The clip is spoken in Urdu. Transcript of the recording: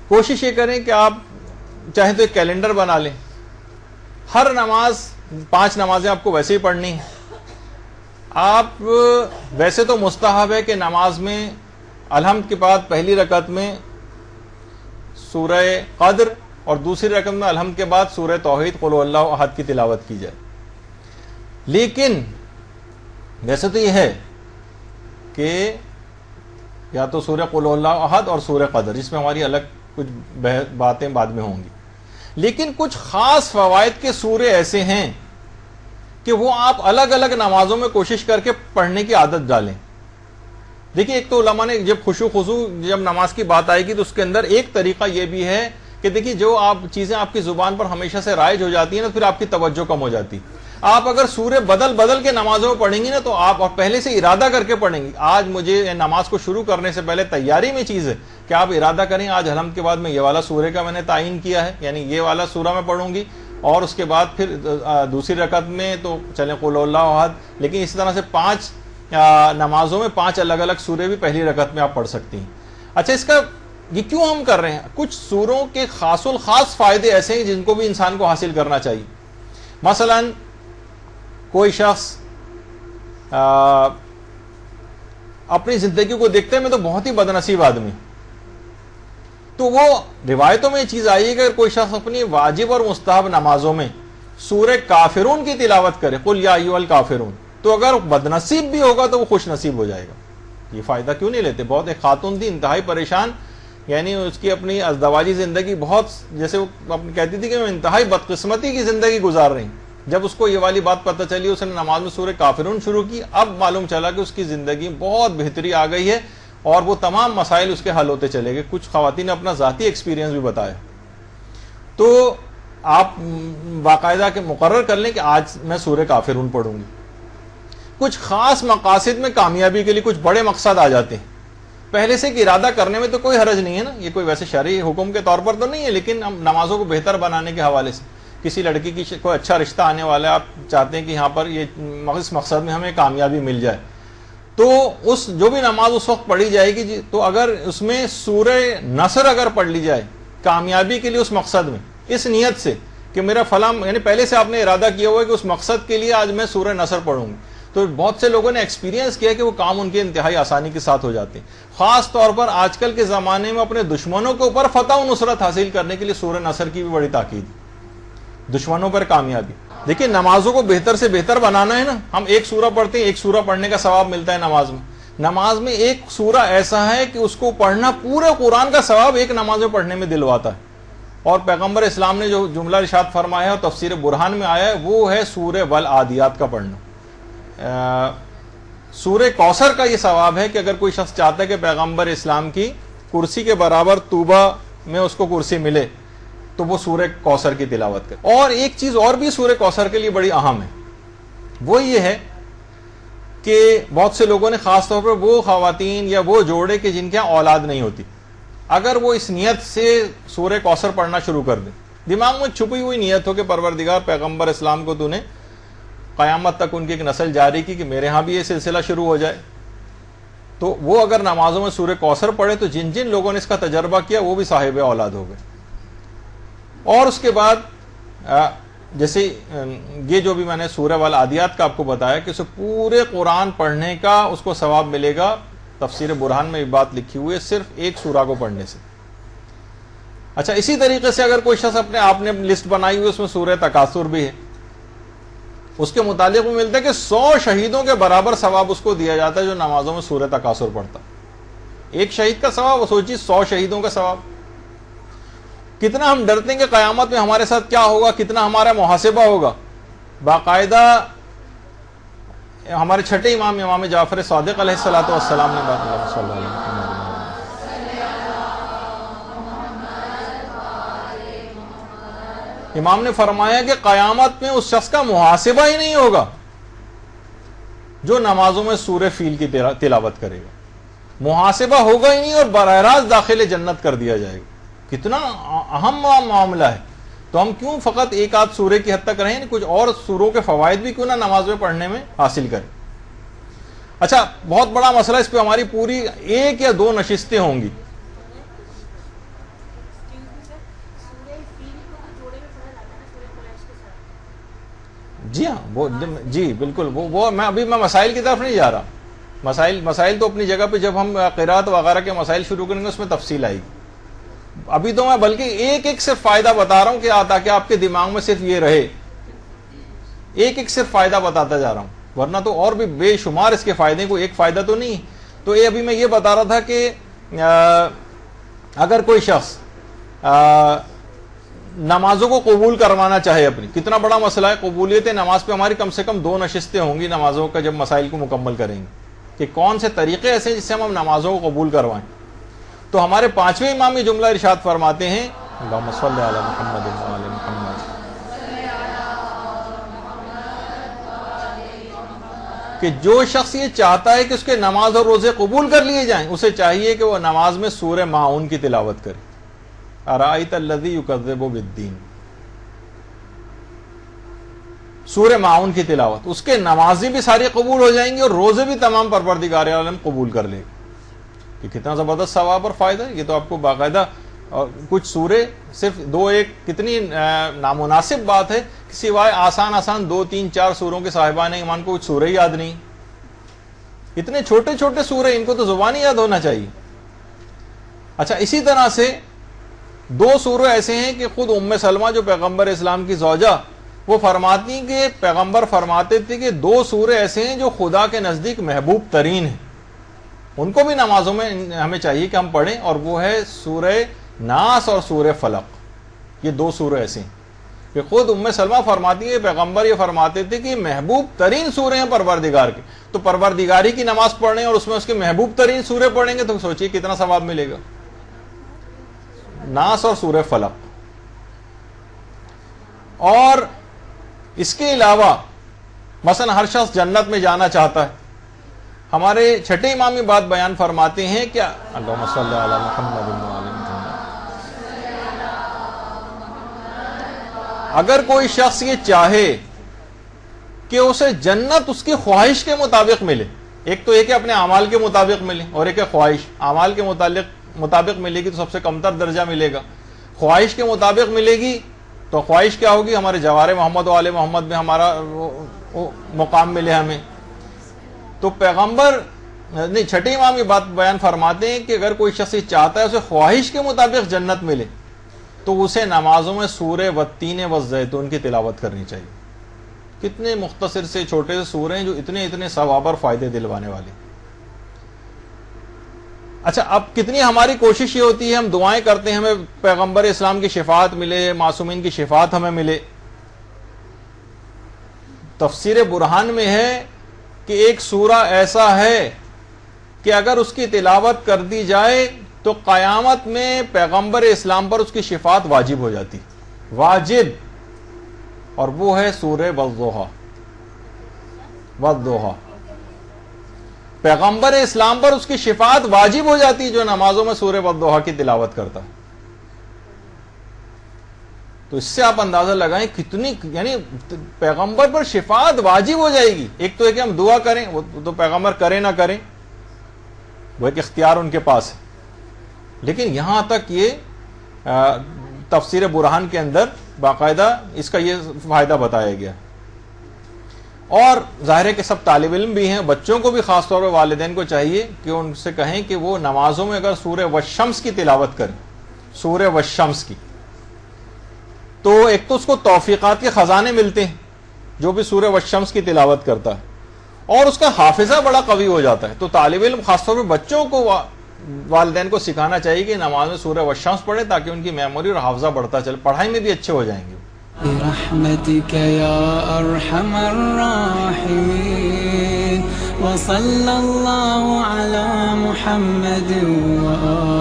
کوشش یہ کریں کہ آپ چاہیں تو ایک کیلنڈر بنا لیں. ہر نماز 5 نمازیں آپ کو ویسے ہی پڑھنی ہیں. آپ ویسے تو مستحب ہے کہ نماز میں الحمد کے بعد پہلی رکعت میں سورہ قدر اور دوسری رکعت میں الحمد کے بعد سورہ توحید قل اللہ احد کی تلاوت کی جائے. لیکن ویسے تو یہ ہے کہ یا تو سورہ قل اللہ احد اور سورہ قدر، جس میں ہماری الگ کچھ باتیں بعد میں ہوں گی. لیکن کچھ خاص فوائد کے سورے ایسے ہیں کہ وہ آپ الگ الگ نمازوں میں کوشش کر کے پڑھنے کی عادت ڈالیں. دیکھیں، ایک تو علماء نے جب خشوع خضوع جب نماز کی بات آئے گی تو اس کے اندر ایک طریقہ یہ بھی ہے کہ دیکھیے جو آپ چیزیں آپ کی زبان پر ہمیشہ سے رائج ہو جاتی ہیں نا، پھر آپ کی توجہ کم ہو جاتی. آپ اگر سورے بدل کے نمازوں میں پڑھیں گی نا تو آپ پہلے سے ارادہ کر کے پڑھیں گی. آج مجھے نماز کو شروع کرنے سے پہلے تیاری میں چیز ہے کہ آپ ارادہ کریں آج الحمد کے بعد میں یہ والا سورے کا میں نے تعین کیا ہے، یعنی یہ والا سورہ میں پڑھوں گی، اور اس کے بعد پھر دوسری رکعت میں تو چلیں قل اللہ احد. لیکن اسی طرح سے 5 نمازوں میں 5 الگ الگ سورے بھی پہلی رکعت میں آپ پڑھ سکتی ہیں. اچھا، اس کا یہ کیوں ہم کر رہے ہیں؟ کچھ سوروں کے خاص الخاص فائدے ایسے ہیں جن کو بھی انسان کو حاصل کرنا چاہیے. مثلا کوئی شخص اپنی زندگی کو دیکھتے ہیں میں تو بہت ہی بد نصیب آدمی، تو وہ روایتوں میں یہ چیز آئی ہے کہ اگر کوئی شخص اپنی واجب اور مستحب نمازوں میں سورہ کافرون کی تلاوت کرے، قل یا ایھا الکافرون، تو اگر بد نصیب بھی ہوگا تو وہ خوش نصیب ہو جائے گا. یہ فائدہ کیوں نہیں لیتے؟ بہت ایک خاتون تھی انتہائی پریشان، یعنی اس کی اپنی ازدواجی زندگی بہت، جیسے وہ کہتی تھی کہ میں انتہائی بدقسمتی کی زندگی گزار رہی. جب اس کو یہ والی بات پتہ چلی، اس نے نماز میں سورہ کافرون شروع کی. اب معلوم چلا کہ اس کی زندگی بہت بہتری آ گئی ہے اور وہ تمام مسائل اس کے حل ہوتے چلے گئے. کچھ خواتین نے اپنا ذاتی ایکسپیرینس بھی بتایا. تو آپ باقاعدہ کہ مقرر کر لیں کہ آج میں سورہ کافرون پڑھوں گی. کچھ خاص مقاصد میں کامیابی کے لیے کچھ بڑے مقصد آ جاتے ہیں. پہلے سے کہ ارادہ کرنے میں تو کوئی حرج نہیں ہے نا، یہ کوئی ویسے شرعی حکم کے طور پر تو نہیں ہے، لیکن ہم نمازوں کو بہتر بنانے کے حوالے سے کسی لڑکی کی کوئی اچھا رشتہ آنے والا ہے، آپ چاہتے ہیں کہ یہاں پر یہ اس مقصد میں ہمیں کامیابی مل جائے، تو اس جو بھی نماز اس وقت پڑھی جائے گی تو اگر اس میں سورہ نصر اگر پڑھ لی جائے کامیابی کے لیے اس مقصد میں، اس نیت سے کہ میرا فلاں، یعنی پہلے سے آپ نے ارادہ کیا ہوا ہے کہ اس مقصد کے لیے آج میں سورہ نصر پڑھوں گی، تو بہت سے لوگوں نے ایکسپیرینس کیا کہ وہ کام ان کے انتہائی آسانی کے ساتھ ہو جاتے ہیں. خاص طور پر آج کل کے زمانے میں اپنے دشمنوں کے اوپر فتح و نصرت حاصل کرنے کے لیے سورہ نصر کی بھی بڑی تاکید. دشمنوں پر کامیابی. دیکھیں، نمازوں کو بہتر سے بہتر بنانا ہے نا. ہم ایک سورہ پڑھتے ہیں، ایک سورہ پڑھنے کا ثواب ملتا ہے نماز میں. نماز میں ایک سورہ ایسا ہے کہ اس کو پڑھنا پورے قرآن کا ثواب ایک نماز میں پڑھنے میں دلواتا ہے. اور پیغمبر اسلام نے جو جملہ ارشاد فرمایا ہے اور تفسیر برہان میں آیا ہے وہ ہے سورہ والعادیات کا پڑھنا. سورہ کوثر کا یہ ثواب ہے کہ اگر کوئی شخص چاہتا ہے کہ پیغمبر اسلام کی کرسی کے برابر طوبہ میں اس کو کرسی ملے تو وہ سورہ کوثر کی تلاوت کرے. اور ایک چیز اور بھی سورہ کوثر کے لیے بڑی اہم ہے، وہ یہ ہے کہ بہت سے لوگوں نے خاص طور پر وہ خواتین یا وہ جوڑے کہ جن کے یہاں اولاد نہیں ہوتی، اگر وہ اس نیت سے سورہ کوثر پڑھنا شروع کر دیں، دماغ میں چھپی ہوئی نیت ہو کہ پروردگار پیغمبر اسلام کو تو نے قیامت تک ان کی ایک نسل جاری کی کہ میرے ہاں بھی یہ سلسلہ شروع ہو جائے، تو وہ اگر نمازوں میں سورہ کوثر پڑھے تو جن جن لوگوں نے اس کا تجربہ کیا وہ بھی صاحب اولاد ہو گئے. اور اس کے بعد جیسے یہ جو بھی میں نے سورہ والعادیات کا آپ کو بتایا کہ اسے پورے قرآن پڑھنے کا اس کو ثواب ملے گا. تفسیر برہان میں یہ بات لکھی ہوئی ہے صرف ایک سورہ کو پڑھنے سے. اچھا، اسی طریقے سے اگر کوئی شخص اپنے آپ نے لسٹ بنائی ہوئی اس میں سورہ تکاثر بھی ہے، اس کے متعلق وہ ملتا ہے کہ 100 شہیدوں کے برابر ثواب اس کو دیا جاتا ہے جو نمازوں میں سورہ تکاثر پڑھتا. ایک شہید کا ثواب، وہ سوچیے 100 شہیدوں کا ثواب. کتنا ہم ڈرتے ہیں کہ قیامت میں ہمارے ساتھ کیا ہوگا، کتنا ہمارا محاسبہ ہوگا. باقاعدہ ہمارے چھٹے امام جعفر صادق علیہ الصلوۃ والسلام نے بات صلی اللہ علیہ وسلم امام نے فرمایا کہ قیامت میں اس شخص کا محاسبہ ہی نہیں ہوگا جو نمازوں میں سورہ فیل کی تلاوت کرے گا. محاسبہ ہوگا ہی نہیں اور براہ راست داخل جنت کر دیا جائے گا. کتنا اہم معاملہ ہے. تو ہم کیوں فقط ایک آدھ سورے کی حد تک رہیں، کچھ اور سوروں کے فوائد بھی کیوں نہ نماز میں پڑھنے میں حاصل کریں. اچھا، بہت بڑا مسئلہ، اس پہ ہماری پوری 1 یا 2 نشستیں ہوں گی. جی ہاں وہ جی بالکل وہ میں مسائل کی طرف نہیں جا رہا. مسائل تو اپنی جگہ پہ جب ہم قرات وغیرہ کے مسائل شروع کریں گے اس میں تفصیل آئے گی. ابھی تو میں بلکہ ایک صرف فائدہ بتا رہا ہوں کہ تاکہ آپ کے دماغ میں صرف یہ رہے, ایک صرف فائدہ بتاتا جا رہا ہوں, ورنہ تو اور بھی بے شمار اس کے فائدے, کوئی ایک فائدہ تو نہیں. تو یہ ابھی میں یہ بتا رہا تھا کہ اگر کوئی شخص نمازوں کو قبول کروانا چاہے اپنی, کتنا بڑا مسئلہ ہے قبولیت نماز پہ. ہماری کم سے کم 2 نشستیں ہوں گی نمازوں کا جب مسائل کو مکمل کریں گے کہ کون سے طریقے ایسے ہیں جس سے ہم نمازوں کو قبول کروائیں. تو ہمارے 5ویں امام یہ جملہ ارشاد فرماتے ہیں, اللہم صلی علی محمد و علی محمد, کہ جو شخص یہ چاہتا ہے کہ اس کے نماز اور روزے قبول کر لیے جائیں, اسے چاہیے کہ وہ نماز میں سورہ ماعون کی تلاوت کرے. ارائیت الذی یکذب بالدین, سورہ ماعون کی تلاوت, اس کے نمازیں بھی ساری قبول ہو جائیں گی اور روزے بھی تمام پروردگار عالم قبول کر لے گا. یہ کتنا زبردست ثواب اور فائدہ ہے. یہ تو آپ کو باقاعدہ کچھ سورے صرف 2-1 کتنی نامناسب بات ہے کہ سوائے آسان 2-3-4 سوروں کے صاحبان ایمان کو کچھ سورے یاد نہیں. اتنے چھوٹے چھوٹے سورے, ان کو تو زبانی یاد ہونا چاہیے. اچھا, اسی طرح سے 2 سورے ایسے ہیں کہ خود ام سلمہ جو پیغمبر اسلام کی زوجہ, وہ فرماتی ہیں کہ پیغمبر فرماتے تھے کہ 2 سورے ایسے ہیں جو خدا کے نزدیک محبوب ترین ہیں, ان کو بھی نمازوں میں ہمیں چاہیے کہ ہم پڑھیں, اور وہ ہے سورہ ناس اور سورہ فلق. یہ 2 سورے ایسے ہیں کہ خود ام سلمہ فرماتی ہے پیغمبر یہ فرماتے تھے کہ محبوب ترین سورے ہیں پروردگار کے. تو پروردگاری کی نماز پڑھیں اور اس میں اس کے محبوب ترین سورے پڑھیں گے تو سوچئے کتنا ثواب ملے گا. ناس اور سورہ فلق. اور اس کے علاوہ مثلا ہر شخص جنت میں جانا چاہتا ہے. ہمارے 6 امام یہ بات بیان فرماتے ہیں کہ اللہم صلی علی محمد و علی محمد, اگر کوئی شخص یہ چاہے کہ اسے جنت اس کی خواہش کے مطابق ملے, ایک تو یہ کہ اپنے اعمال کے مطابق ملے, اور ایک ہے خواہش. اعمال کے مطابق ملے گی تو سب سے کمتر درجہ ملے گا. خواہش کے مطابق ملے گی تو خواہش کیا ہوگی, ہمارے جوار محمد و آل محمد میں ہمارا مقام ملے ہمیں. تو پیغمبر نہیں 6 امام یہ بات بیان فرماتے ہیں کہ اگر کوئی شخص چاہتا ہے اسے خواہش کے مطابق جنت ملے تو اسے نمازوں میں سورہ والتین والزیتون کی تلاوت کرنی چاہیے. کتنے مختصر سے چھوٹے سے سورے ہیں جو اتنے ثواب اور فائدے دلوانے والے. اچھا, اب کتنی ہماری کوشش یہ ہوتی ہے, ہم دعائیں کرتے ہیں ہمیں پیغمبر اسلام کی شفاعت ملے, معصومین کی شفاعت ہمیں ملے. تفسیر برہان میں ہے کہ ایک سورہ ایسا ہے کہ اگر اس کی تلاوت کر دی جائے تو قیامت میں پیغمبر اسلام پر اس کی شفاعت واجب ہو جاتی, واجب. اور وہ ہے سورہ والضحیٰ. پیغمبر اسلام پر اس کی شفاعت واجب ہو جاتی جو نمازوں میں سورہ والضحیٰ کی تلاوت کرتا ہے. تو اس سے آپ اندازہ لگائیں کتنی, یعنی پیغمبر پر شفاعت واجب ہو جائے گی. ایک تو ہے کہ ہم دعا کریں, وہ تو پیغمبر کریں نہ کریں وہ ایک اختیار ان کے پاس ہے, لیکن یہاں تک یہ تفسیر برہان کے اندر باقاعدہ اس کا یہ فائدہ بتایا گیا. اور ظاہر ہے کہ سب طالب علم بھی ہیں, بچوں کو بھی خاص طور پر والدین کو چاہیے کہ ان سے کہیں کہ وہ نمازوں میں اگر سورہ والشمس کی تلاوت کریں, سورہ والشمس کی, تو ایک تو اس کو توفیقات کے خزانے ملتے ہیں جو بھی سورہ والشمس کی تلاوت کرتا ہے, اور اس کا حافظہ بڑا قوی ہو جاتا ہے. تو طالب علم خاص طور پہ بچوں کو والدین کو سکھانا چاہیے کہ نماز میں سورہ والشمس پڑھیں تاکہ ان کی میموری اور حافظہ بڑھتا چلے, پڑھائی میں بھی اچھے ہو جائیں گے. برحمتك يا أرحم الراحمين وصلى الله على محمد وآله